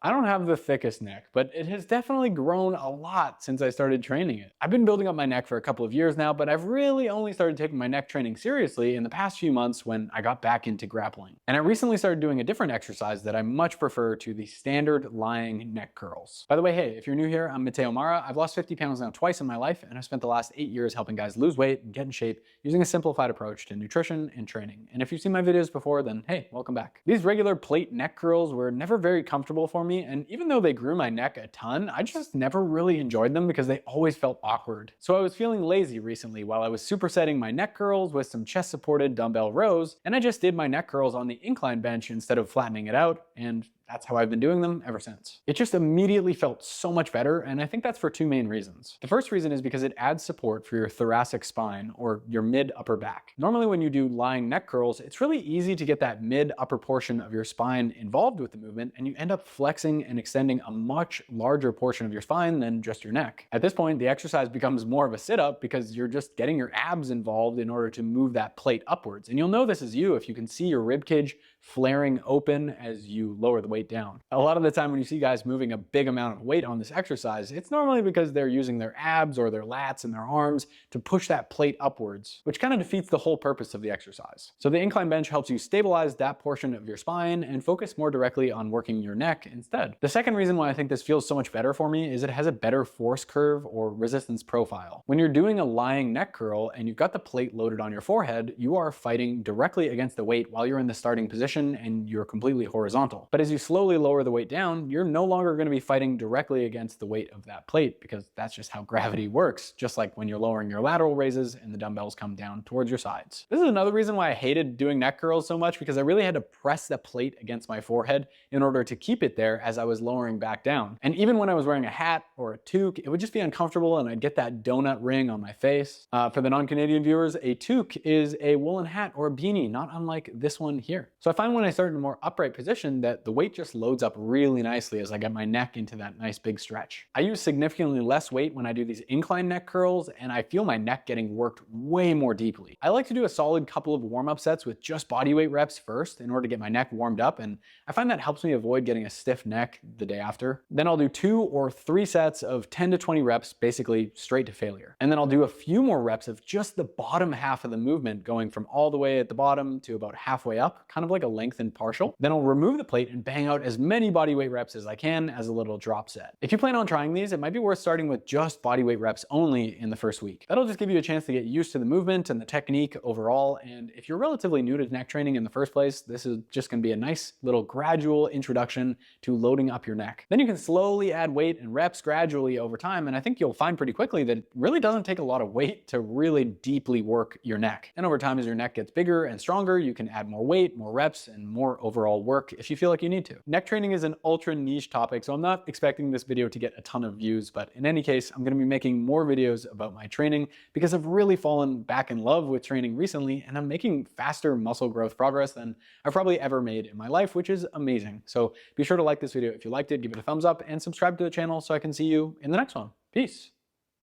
I don't have the thickest neck, but it has definitely grown a lot since I started training it. I've been building up my neck for a couple of years now, but I've really only started taking my neck training seriously in the past few months when I got back into grappling. And I recently started doing a different exercise that I much prefer to the standard lying neck curls. By the way, hey, if you're new here, I'm Matteo Marra. I've lost 50 pounds now twice in my life, and I've spent the last 8 years helping guys lose weight and get in shape using a simplified approach to nutrition and training. And if you've seen my videos before, then hey, welcome back. These regular plate neck curls were never very comfortable for me, and even though they grew my neck a ton, I just never really enjoyed them because they always felt awkward. So I was feeling lazy recently while I was supersetting my neck curls with some chest supported dumbbell rows, and I just did my neck curls on the incline bench instead of flattening it out, and that's how I've been doing them ever since. It just immediately felt so much better, and I think that's for two main reasons. The first reason is because it adds support for your thoracic spine or your mid-upper back. Normally when you do lying neck curls, it's really easy to get that mid-upper portion of your spine involved with the movement, and you end up flexing and extending a much larger portion of your spine than just your neck. At this point, the exercise becomes more of a sit-up because you're just getting your abs involved in order to move that plate upwards. And you'll know this is you if you can see your rib cage flaring open as you lower the weight down. A lot of the time when you see guys moving a big amount of weight on this exercise, it's normally because they're using their abs or their lats and their arms to push that plate upwards, which kind of defeats the whole purpose of the exercise. So the incline bench helps you stabilize that portion of your spine and focus more directly on working your neck instead. The second reason why I think this feels so much better for me is it has a better force curve or resistance profile. When you're doing a lying neck curl and you've got the plate loaded on your forehead, you are fighting directly against the weight while you're in the starting position and you're completely horizontal. But as you slowly lower the weight down, you're no longer going to be fighting directly against the weight of that plate because that's just how gravity works, just like when you're lowering your lateral raises and the dumbbells come down towards your sides. This is another reason why I hated doing neck curls so much, because I really had to press the plate against my forehead in order to keep it there as I was lowering back down. And even when I was wearing a hat or a toque, it would just be uncomfortable and I'd get that donut ring on my face. For the non-Canadian viewers, a toque is a woolen hat or a beanie, not unlike this one here. So I find when I start in a more upright position that the weight just loads up really nicely as I get my neck into that nice big stretch. I use significantly less weight when I do these incline neck curls, and I feel my neck getting worked way more deeply. I like to do a solid couple of warm-up sets with just bodyweight reps first in order to get my neck warmed up, and I find that helps me avoid getting a stiff neck the day after. Then I'll do 2 or 3 sets of 10 to 20 reps, basically straight to failure. And then I'll do a few more reps of just the bottom half of the movement, going from all the way at the bottom to about halfway up, kind of like a lengthened partial. Then I'll remove the plate and bang out as many bodyweight reps as I can as a little drop set. If you plan on trying these, it might be worth starting with just bodyweight reps only in the first week. That'll just give you a chance to get used to the movement and the technique overall, and if you're relatively new to neck training in the first place, this is just going to be a nice little gradual introduction to loading up your neck. Then you can slowly add weight and reps gradually over time, and I think you'll find pretty quickly that it really doesn't take a lot of weight to really deeply work your neck. And over time, as your neck gets bigger and stronger, you can add more weight, more reps, and more overall work if you feel like you need to. Neck training is an ultra niche topic, so I'm not expecting this video to get a ton of views, but in any case, I'm going to be making more videos about my training because I've really fallen back in love with training recently, and I'm making faster muscle growth progress than I've probably ever made in my life, which is amazing. So be sure to like this video if you liked it, give it a thumbs up, and subscribe to the channel so I can see you in the next one. Peace.